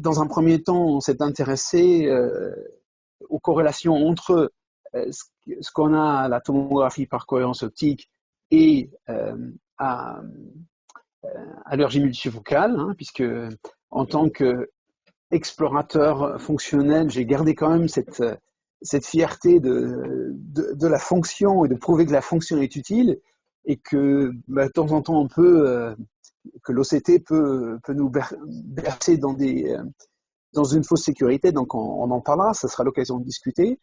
dans un premier temps, on s'est intéressé aux corrélations entre ce qu'on a à la tomographie par cohérence optique et à allergie multifocale, hein, puisque en tant qu'explorateur fonctionnel, j'ai gardé quand même cette fierté de la fonction et de prouver que la fonction est utile et que de temps en temps que l'OCT peut nous bercer dans une fausse sécurité, donc on en parlera, ça sera l'occasion de discuter.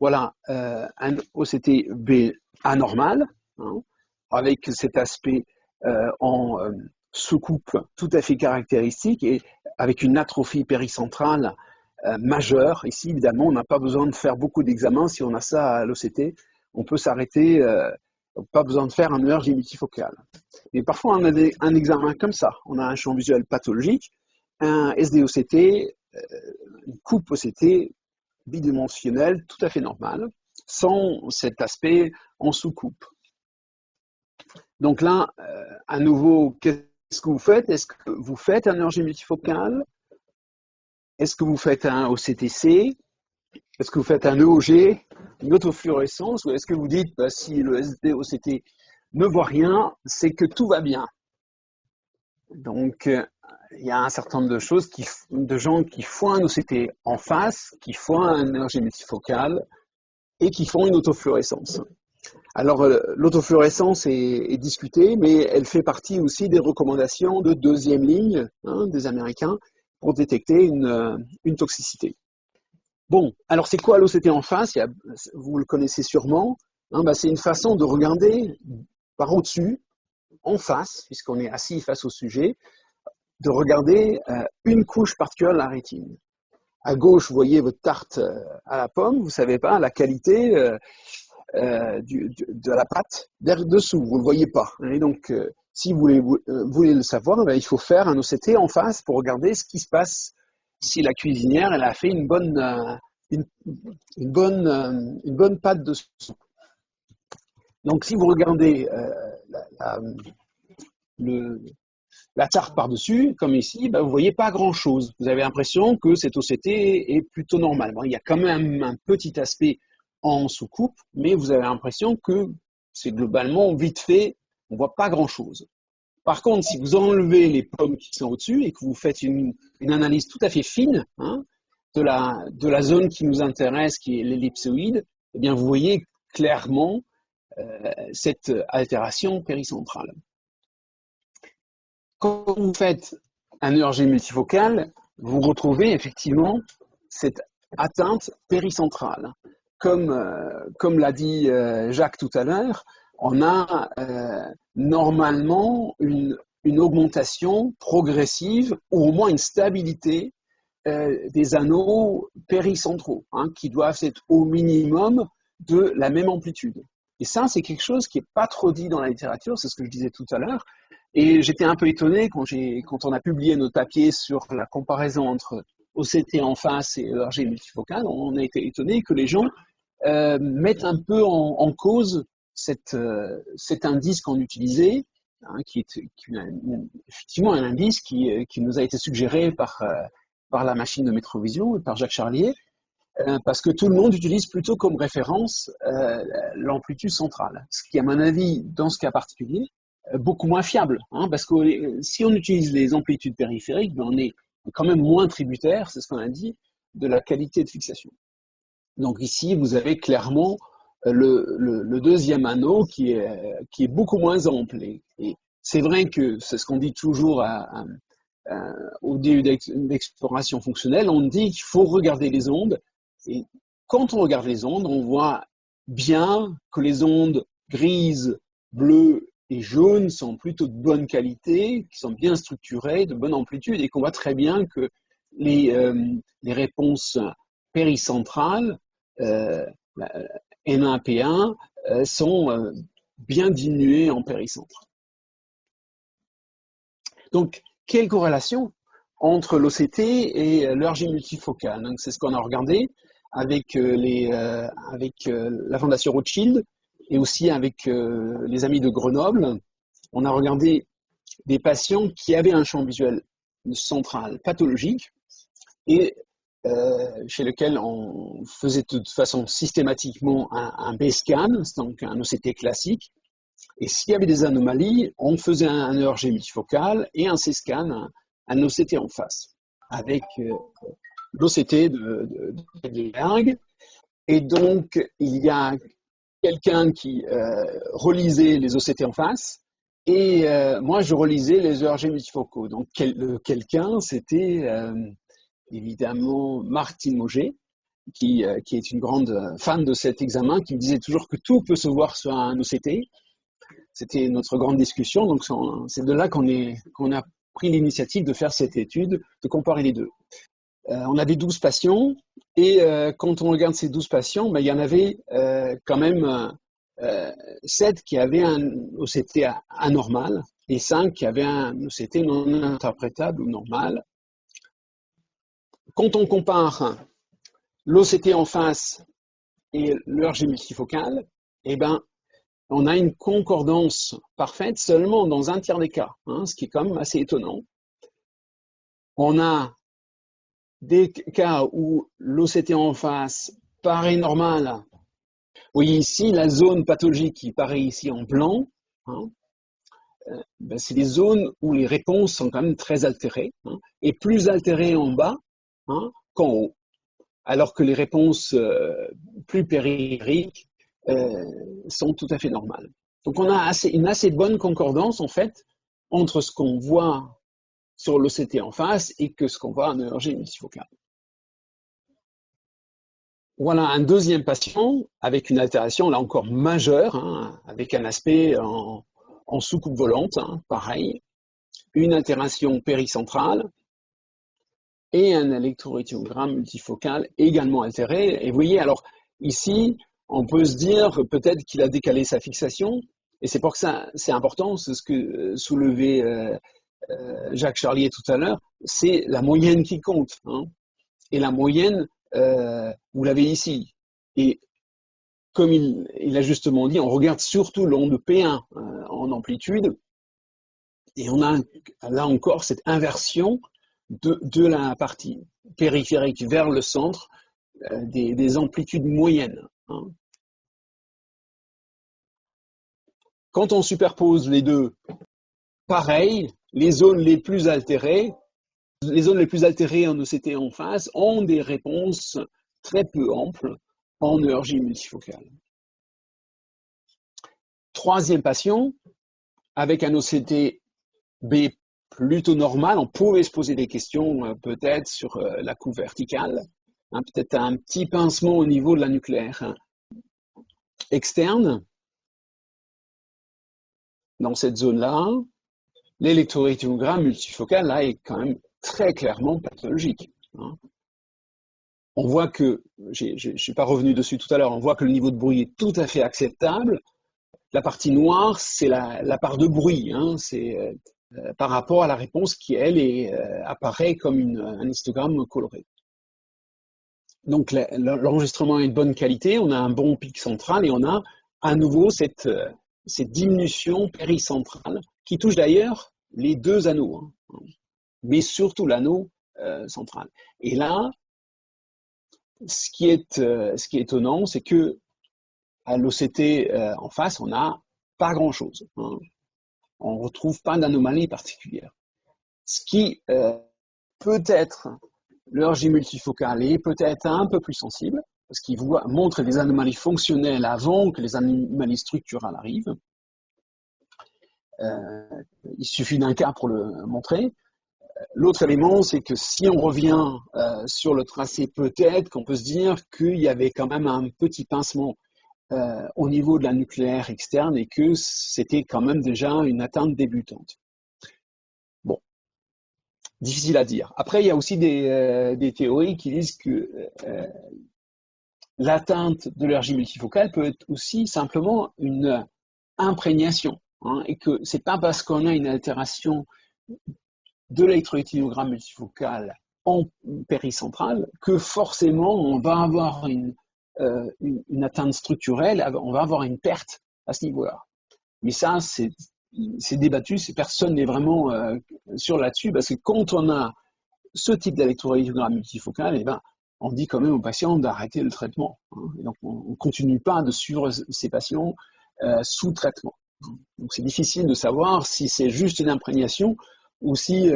Voilà, un OCT B anormal, hein, avec cet aspect en soucoupe tout à fait caractéristique et avec une atrophie péricentrale majeure. Ici, évidemment, on n'a pas besoin de faire beaucoup d'examens. Si on a ça à l'OCT, on peut s'arrêter, pas besoin de faire un ERG multifocal. Mais parfois, on a un examen comme ça. On a un champ visuel pathologique, un SDOCT, une coupe OCT bidimensionnelle tout à fait normale, sans cet aspect en sous-coupe. Donc là, à nouveau, qu'est-ce que vous faites? Est-ce que vous faites un ERG multifocal? Est-ce que vous faites un OCTC? Est-ce que vous faites un EOG, une autofluorescence? Ou est-ce que vous dites, bah, si le SDOCT ne voit rien, c'est que tout va bien? Donc, il y a un certain nombre de gens qui font un OCT en face, qui font un ERG multifocal et qui font une autofluorescence. Alors, l'autofluorescence est discutée, mais elle fait partie aussi des recommandations de deuxième ligne des Américains pour détecter une toxicité. Bon, alors c'est quoi l'OCT en face? Vous le connaissez sûrement. C'est une façon de regarder par au-dessus, en face, puisqu'on est assis face au sujet, de regarder une couche particulière de la rétine. À gauche, vous voyez votre tarte à la pomme, vous ne savez pas la qualité de la pâte dessous, vous ne le voyez pas. Et donc, si vous voulez le savoir, il faut faire un OCT en face pour regarder ce qui se passe si la cuisinière elle a fait une bonne pâte dessous. Donc, si vous regardez la tarte par-dessus, comme ici, vous ne voyez pas grand-chose. Vous avez l'impression que cet OCT est plutôt normal. Bon, il y a quand même un petit aspect en sous-coupe, mais vous avez l'impression que c'est globalement vite fait, on ne voit pas grand-chose. Par contre, si vous enlevez les pommes qui sont au-dessus et que vous faites une analyse tout à fait fine de la zone qui nous intéresse, qui est l'ellipsoïde, eh bien, vous voyez clairement cette altération péricentrale. Quand vous faites un ERG multifocal, vous retrouvez effectivement cette atteinte péricentrale. Comme l'a dit Jacques tout à l'heure, on a normalement une augmentation progressive ou au moins une stabilité des anneaux péricentraux, qui doivent être au minimum de la même amplitude. Et ça, c'est quelque chose qui n'est pas trop dit dans la littérature, c'est ce que je disais tout à l'heure. Et j'étais un peu étonné quand on a publié notre papier sur la comparaison entre OCT en face et ERG multifocal, on a été étonné que les gens mettent un peu en cause cet indice qu'on utilisait, qui est effectivement un indice qui nous a été suggéré par la machine de métrovision et par Jacques Charlier, parce que tout le monde utilise plutôt comme référence l'amplitude centrale, ce qui, à mon avis, dans ce cas particulier, beaucoup moins fiable, parce que si on utilise les amplitudes périphériques, on est quand même moins tributaire, c'est ce qu'on a dit, de la qualité de fixation. Donc ici, vous avez clairement le deuxième anneau qui est beaucoup moins ample. Et c'est vrai que c'est ce qu'on dit toujours au début d'exploration fonctionnelle, on dit qu'il faut regarder les ondes. Et quand on regarde les ondes, on voit bien que les ondes grises, bleues et jaunes sont plutôt de bonne qualité, qui sont bien structurées, de bonne amplitude, et qu'on voit très bien que les réponses péricentrales, N1, P1, sont bien diminuées en péricentre. Donc, quelle corrélation entre l'OCT et l'ERG multifocal? Donc, c'est ce qu'on a regardé avec la Fondation Rothschild et aussi avec les amis de Grenoble. On a regardé des patients qui avaient un champ visuel central pathologique et chez lequel on faisait de toute façon systématiquement un B-scan, donc un OCT classique. Et s'il y avait des anomalies, on faisait un ERG multifocal et un C-scan, un OCT en face, avec l'OCT de Berg. Et donc, il y a quelqu'un qui relisait les OCT en face, et moi, je relisais les ERG multifocaux. Donc, quelqu'un, c'était évidemment Martine Mauger, qui est une grande fan de cet examen, qui me disait toujours que tout peut se voir sur un OCT. C'était notre grande discussion, donc c'est de là qu'on a pris l'initiative de faire cette étude, de comparer les deux. On avait 12 patients, et quand on regarde ces 12 patients, ben, il y en avait quand même 7 qui avaient un OCT anormal et 5 qui avaient un OCT non interprétable ou normal. Quand on compare l'OCT en face et l'ERG multifocal, eh ben, on a une concordance parfaite seulement dans un tiers des cas, hein, ce qui est quand même assez étonnant. On a des cas où l'OCT en face paraît normal. Vous voyez ici la zone pathologique qui paraît ici en blanc. Hein, ben c'est des zones où les réponses sont quand même très altérées, hein, et plus altérées en bas, hein, qu'en haut, alors que les réponses plus périphériques sont tout à fait normales. Donc on a une assez bonne concordance en fait entre ce qu'on voit sur l'OCT en face et que ce qu'on voit en ERG multifocal. Voilà un deuxième patient avec une altération là encore majeure, hein, avec un aspect en soucoupe volante, hein, pareil, une altération péricentrale et un électrorétiogramme multifocal également altéré. Et vous voyez, alors ici, on peut se dire peut-être qu'il a décalé sa fixation, et c'est pour ça c'est important, c'est ce que soulevait Jacques Charlier tout à l'heure, c'est la moyenne qui compte, hein. Et la moyenne, vous l'avez ici. Et comme il a justement dit, on regarde surtout l'onde P1 en amplitude, et on a là encore cette inversion de la partie périphérique vers le centre des amplitudes moyennes, hein. Quand on superpose les deux, pareil, les zones les plus altérées en OCT en face ont des réponses très peu amples en ERG multifocal. Troisième patient, avec un OCT B plutôt normal, on pouvait se poser des questions peut-être sur la coupe verticale, hein, peut-être un petit pincement au niveau de la nucléaire externe. Dans cette zone-là, l'électrorétiogramme multifocal là est quand même très clairement pathologique, hein. On voit que, je ne suis pas revenu dessus tout à l'heure, on voit que le niveau de bruit est tout à fait acceptable. La partie noire, c'est la part de bruit, hein, c'est par rapport à la réponse qui, elle, apparaît comme un histogramme coloré. Donc l'enregistrement est de bonne qualité, on a un bon pic central et on a à nouveau cette diminution péricentrale qui touche d'ailleurs les deux anneaux, hein, mais surtout l'anneau central. Et là, ce qui est étonnant, c'est que à l'OCT en face, on n'a pas grand-chose, hein. On ne retrouve pas d'anomalie particulière. Ce qui peut être l'ERG multifocal est peut-être un peu plus sensible, parce qu'il montre des anomalies fonctionnelles avant que les anomalies structurales arrivent. Il suffit d'un cas pour le montrer. L'autre élément, c'est que si on revient sur le tracé, peut-être qu'on peut se dire qu'il y avait quand même un petit pincement au niveau de la nucléaire externe et que c'était quand même déjà une atteinte débutante. Bon, difficile à dire. Après, il y a aussi des théories qui disent que l'atteinte de l'ERG multifocale peut être aussi simplement une imprégnation, hein, et que c'est pas parce qu'on a une altération de l'électrorétinogramme multifocal en péricentrale que forcément on va avoir une atteinte structurelle, on va avoir une perte à ce niveau-là. Mais ça, c'est débattu, personne n'est vraiment sûr là-dessus, parce que quand on a ce type d'électrocardiogramme multifocal, eh ben, on dit quand même aux patients d'arrêter le traitement. Et donc, on ne continue pas de suivre ces patients sous traitement. Donc, c'est difficile de savoir si c'est juste une imprégnation ou si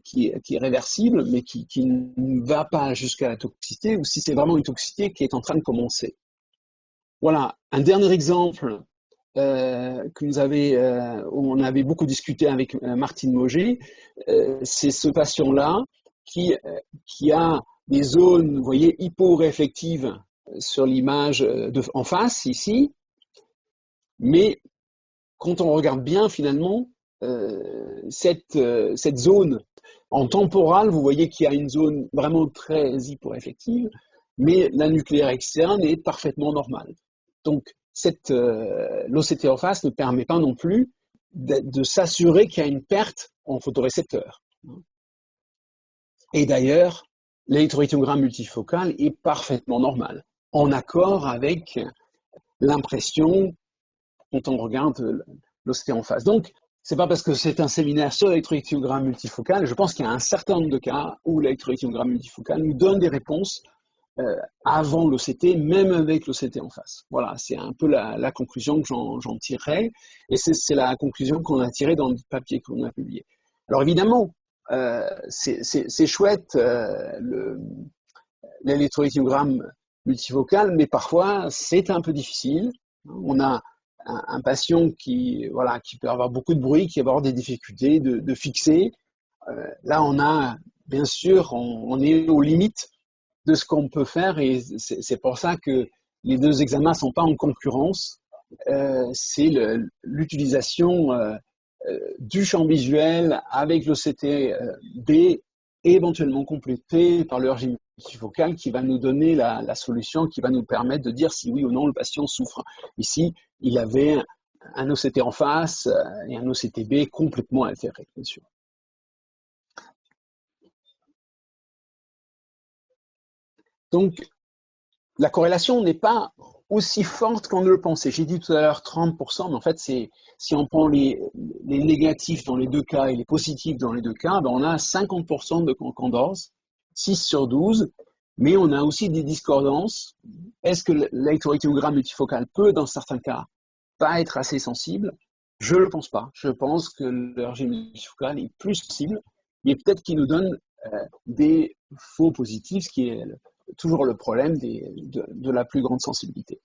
qui est réversible, mais qui ne va pas jusqu'à la toxicité, ou si c'est vraiment une toxicité qui est en train de commencer. Voilà, un dernier exemple où on avait beaucoup discuté avec Martine Mauger, c'est ce patient-là qui a des zones, vous voyez, hyporéflectives sur l'image en face, ici, mais quand on regarde bien, finalement, cette zone en temporale, vous voyez qu'il y a une zone vraiment très hyporéflective, mais la nucléaire externe est parfaitement normale. Donc, l'OCT en face ne permet pas non plus de s'assurer qu'il y a une perte en photorécepteur. Et d'ailleurs, l'électrorétiogramme multifocal est parfaitement normal, en accord avec l'impression quand on regarde l'OCT en face. Donc, c'est pas parce que c'est un séminaire sur l'électrorétiogramme multifocal, je pense qu'il y a un certain nombre de cas où l'électrorétiogramme multifocal nous donne des réponses avant l'OCT, même avec l'OCT en face. Voilà, c'est un peu la conclusion que j'en tirerai, et c'est la conclusion qu'on a tirée dans le papier qu'on a publié. Alors évidemment, c'est chouette l'électrorétiogramme multifocal, mais parfois c'est un peu difficile. On a un patient qui peut avoir beaucoup de bruit, qui va avoir des difficultés de fixer. Là, on a, bien sûr, on est aux limites de ce qu'on peut faire, et c'est pour ça que les deux examens ne sont pas en concurrence. C'est l'utilisation du champ visuel avec l'OCT-B, et éventuellement complété par le RG multifocal, qui va nous donner la solution, qui va nous permettre de dire si oui ou non le patient souffre. Ici, il avait un OCT en face et un OCT-B complètement altéré, bien sûr. Donc, la corrélation n'est pas aussi forte qu'on ne le pensait. J'ai dit tout à l'heure 30%, mais en fait, si on prend les négatifs dans les deux cas et les positifs dans les deux cas, ben on a 50% de concordance, 6 sur 12, mais on a aussi des discordances. Est-ce que l'électrorétiogramme multifocal peut, dans certains cas, pas être assez sensible? Je ne le pense pas. Je pense que le RG multifocal est plus sensible, mais peut-être qu'il nous donne des faux positifs, ce qui est toujours le problème de la plus grande sensibilité.